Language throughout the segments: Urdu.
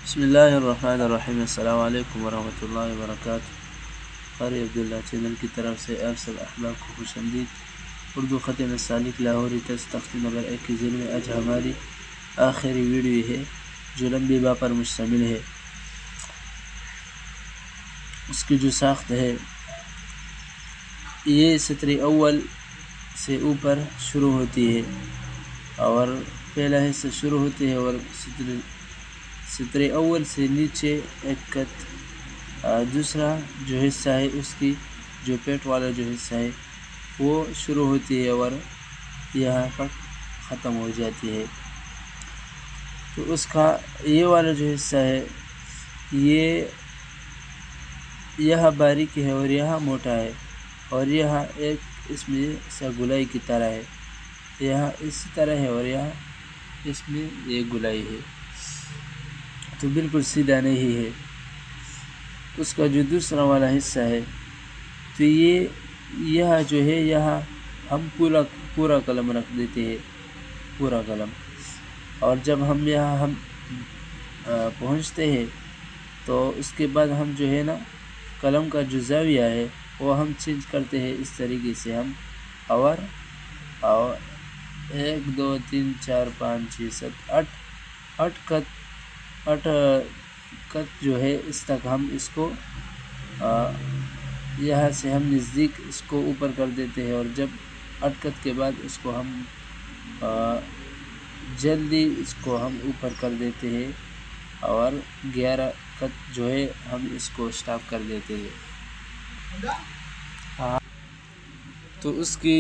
بسم اللہ الرحمن الرحیم۔ السلام علیکم ورحمۃ اللہ وبرکاتہ۔ قاری عبداللہ چینل کی طرف سے آپ سب احباب کو خوش آمدید۔ اردو خط مسالک لاہوری ٹیسٹ تختی نمبر 1 کے ذیل میں آج ہماری آخری ویڈیو ہے جو لمبی با پر مشتمل ہے۔ اس کی جو ساخت ہے یہ سطر اول سے اوپر شروع ہوتی ہے اور پہلا حصہ شروع ہوتی ہے اور سطر اول سے نیچے ایک کت دوسرا جو حصہ ہے اس کی جو پیٹ والا جو حصہ ہے وہ شروع ہوتی ہے اور یہاں پر ختم ہو جاتی ہے۔ تو اس کا یہ والا جو حصہ ہے یہ یہاں باریک ہے اور یہاں موٹا ہے اور یہاں ایک اس میں سا گلائی کی طرح ہے، یہاں اس طرح ہے اور یہاں اس میں یہ گلائی ہے، تو بالکل سیدھا نہیں ہے۔ اس کا جو دوسرا والا حصہ ہے تو یہ یہاں جو ہے یہاں ہم پورا قلم رکھ دیتے ہیں، پورا قلم، اور جب ہم یہاں پہنچتے ہیں تو اس کے بعد ہم جو ہے نا قلم کا جو زاویہ ہے وہ ہم چینج کرتے ہیں اس طریقے سے ہم اور 1 2 3 4 5 6 7 8 کت جو ہے اس تک ہم اس کو یہاں سے ہم نزدیک اس کو اوپر کر دیتے ہیں، اور جب 8 کت کے بعد اس کو ہم جلدی اس کو ہم اوپر کر دیتے ہیں اور 11 کت جو ہے ہم اس کو سٹاپ کر دیتے ہیں۔ تو اس کی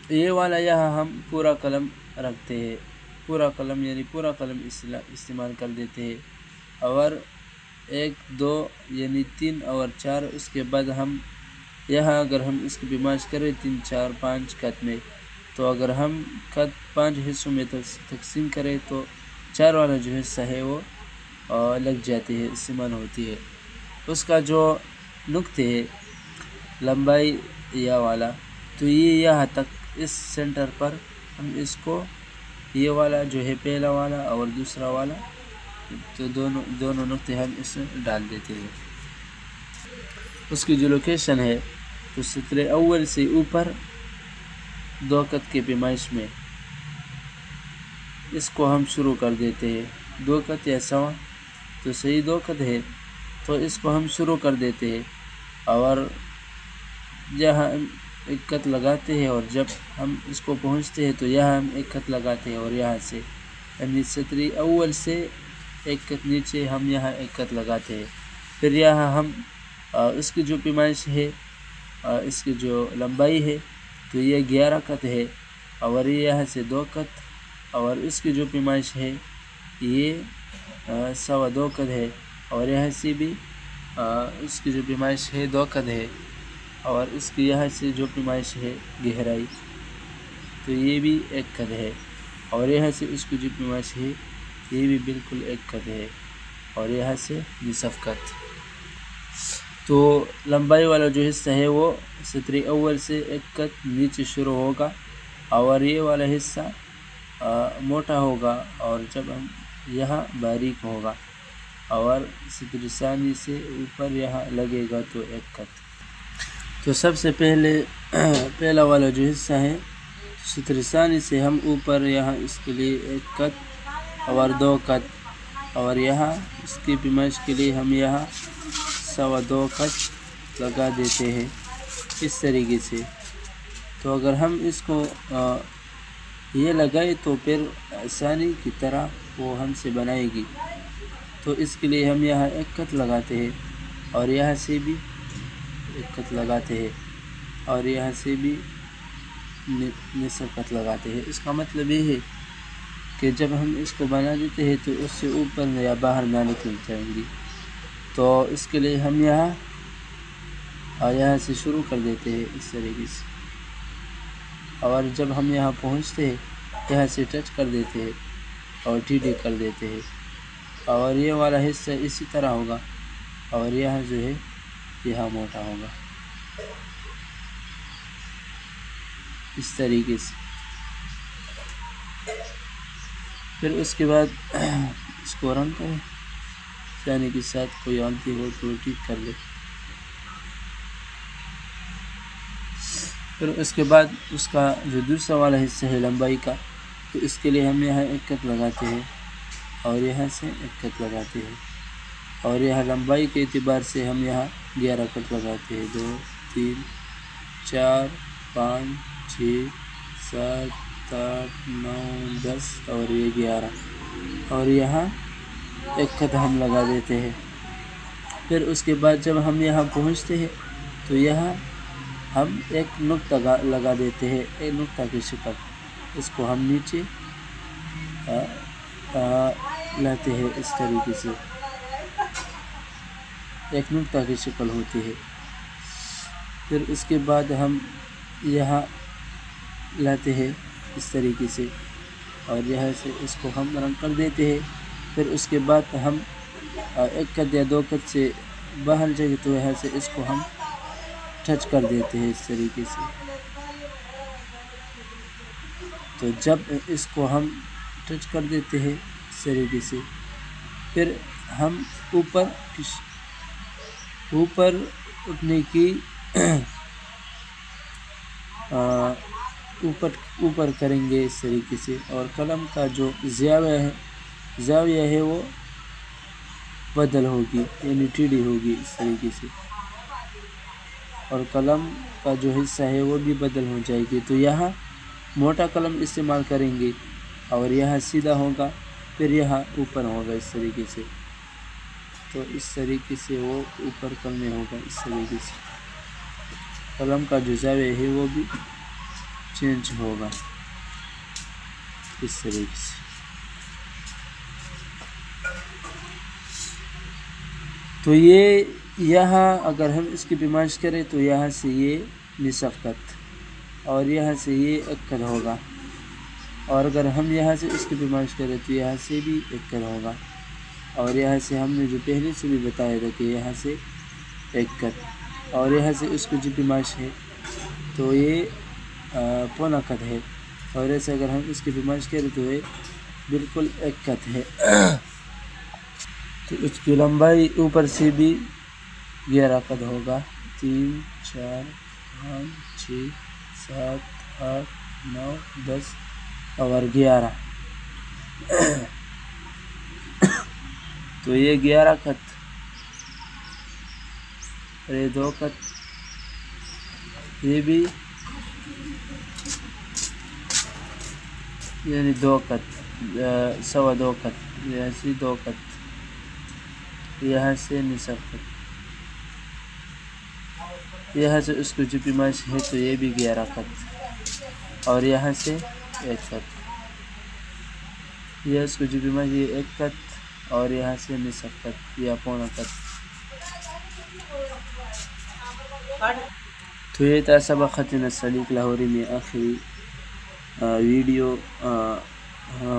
یہ والا یہاں ہم پورا قلم رکھتے ہیں، پورا قلم یعنی پورا قلم استعمال کر دیتے ہیں، اور 1 2 یعنی 3 اور 4 اس کے بعد ہم یہاں اگر ہم اس کی پیمائش کریں 3 4 5 کت میں، تو اگر ہم کت 5 حصوں میں تقسیم کریں تو 4 والا جو حصہ ہے وہ لگ جاتی ہے، استعمال ہوتی ہے۔ اس کا جو نقطے ہے لمبائی یا والا تو یہ یہاں تک اس سینٹر پر ہم اس کو یہ والا جو ہے پہلا والا اور دوسرا والا تو دونوں نقطے ہم اس میں ڈال دیتے ہیں۔ اس کی جو لوکیشن ہے تو سطر اول سے اوپر 2 کت کے پیمائش میں اس کو ہم شروع کر دیتے ہیں، 2 کت یا سوا تو صحیح 2 کت ہے تو اس کو ہم شروع کر دیتے ہیں، اور جہاں 1 کت لگاتے ہیں اور جب ہم اس کو پہنچتے ہیں تو یہاں ہم 1 کت لگاتے ہیں، اور یہاں سے یعنی سطر اول سے 1 کت نیچے ہم یہاں 1 کت لگاتے ہیں۔ پھر یہاں ہم اس کی جو پیمائش ہے اس کی جو لمبائی ہے تو یہ 11 کت ہے، اور یہ یہاں سے 2 کت، اور اس کی جو پیمائش ہے یہ 2.25 کت ہے، اور یہاں سے بھی اس کی جو پیمائش ہے 2 کت ہے، اور اس کی یہاں سے جو پیمائش ہے گہرائی تو یہ بھی 1 کت ہے، اور یہاں سے اس کی جو پیمائش ہے یہ بھی بالکل 1 کت ہے، اور یہاں سے نصف کت۔ تو لمبائی والا جو حصہ ہے وہ سطر اول سے 1 کت نیچے شروع ہوگا، اور یہ والا حصہ موٹا ہوگا، اور جب ہم یہاں باریک ہوگا، اور سطر ثانی سے اوپر یہاں لگے گا تو 1 کت۔ تو سب سے پہلا والا جو حصہ ہے سطر ثانی سے ہم اوپر یہاں اس کے لیے 1 کت اور 2 کت، اور یہاں اس کی پیمائش کے لیے ہم یہاں 2.25 کت لگا دیتے ہیں اس طریقے سے۔ تو اگر ہم اس کو یہ لگائے تو پھر ثانی کی طرح وہ ہم سے بنائے گی، تو اس کے لیے ہم یہاں 1 کت لگاتے ہیں، اور یہاں سے بھی 1 کت لگاتے ہیں، اور یہاں سے بھی نصف کت لگاتے ہیں۔ اس کا مطلب یہ ہے کہ جب ہم اس کو بنا دیتے ہیں تو اس سے اوپر یا باہر نہ نکل جائیں گی، تو اس کے لیے ہم یہاں سے شروع کر دیتے ہیں اس طریقے سے، اور جب ہم یہاں پہنچتے ہیں یہاں سے ٹچ کر دیتے ہیں اور ٹیڑھی کر دیتے ہیں، اور یہ والا حصہ اسی طرح ہوگا، اور یہاں جو ہے یہاں موٹا ہوگا اس طریقے سے۔ پھر اس کے بعد اس کو رنگ کریں یعنی کے ساتھ کوئی غلطی ہو تو ٹھیک کر لے۔ پھر اس کے بعد اس کا جو دوسرا والا حصہ ہے لمبائی کا، تو اس کے لیے ہم یہاں ایک کت لگاتے ہیں اور یہاں سے ایک کت لگاتے ہیں، اور یہاں لمبائی کے اعتبار سے ہم یہاں 11 کٹ لگاتے ہیں، 2 3 4 5 6 7 8 9 10 اور یہ 11، اور یہاں ایک کت ہم لگا دیتے ہیں۔ پھر اس کے بعد جب ہم یہاں پہنچتے ہیں تو یہاں ہم ایک نقطہ لگا دیتے ہیں، ایک نقطہ کی شکل، اس کو ہم نیچے لاتے ہیں، اس طریقے سے ایک نقطہ کی شکل ہوتی ہے۔ پھر اس کے بعد ہم یہاں لاتے ہیں اس طریقے سے، اور یہاں سے اس کو ہم رنگ کر دیتے ہیں۔ پھر اس کے بعد ہم ایک کت یا 2 کت سے باہر جائے تو یہاں سے اس کو ہم ٹچ کر دیتے ہیں اس طریقے سے۔ تو جب اس کو ہم ٹچ کر دیتے ہیں اس طریقے سے، پھر ہم اوپر اٹھنے کی اوپر کریں گے اس طریقے سے، اور قلم کا جو زاویہ ہے وہ بدل ہوگی، یعنی ٹیڑھی ہوگی اس طریقے سے، اور قلم کا جو حصہ ہے وہ بھی بدل ہو جائے گی۔ تو یہاں موٹا قلم استعمال کریں گے اور یہاں سیدھا ہوگا، پھر یہاں اوپر ہوگا اس طریقے سے، تو اس طریقے سے وہ اوپر کرنے ہوگا اس طریقے سے، قلم کا جو زاویہ ہے وہ بھی چینج ہوگا اس طریقے سے۔ تو یہ یہاں اگر ہم اس کی پیمائش کریں تو یہاں سے یہ نصف کت اور یہاں سے یہ ایک کت ہوگا، اور اگر ہم یہاں سے اس کی پیمائش کریں تو یہاں سے بھی ایک کت ہوگا، اور یہاں سے ہم نے جو پہلے سے بھی بتایا تھا کہ یہاں سے ایک کت، اور یہاں سے اس کی جو پیمائش ہے تو یہ پونا کت ہے، اور ایسے اگر ہم اس کی پیمائش کریں تو یہ بالکل ایک کت ہے۔ تو اس کی لمبائی اوپر سے بھی 11 کت ہوگا، 3 4 5 6 7 8 9 10 اور 11 تو یہ 11 کت، یہ 2 کت، یہ بھی یعنی 2 کت، 2.25 کت، یہاں سے 2 کت، یہاں سے نصف کت، یہاں سے اس کو جو پیمائش ہے تو یہ بھی 11 کت، اور یہاں سے 1 کت، یہ اس کو جو پیمائش یہ 1 کت، اور یہاں سے نصف کت یا پونا کت۔ تو یہ تھا سبق خط نستعلیق لاہوری میں آخری ویڈیو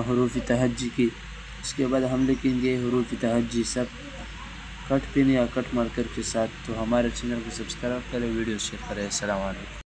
حروف تہجی کی۔ اس کے بعد ہم لکھیں گے حروف تہجی سب کٹ پن یا کٹ مارکر کے ساتھ۔ تو ہمارے چینل کو سبسکرائب کریں، ویڈیو شیئر کریں۔ السلام علیکم۔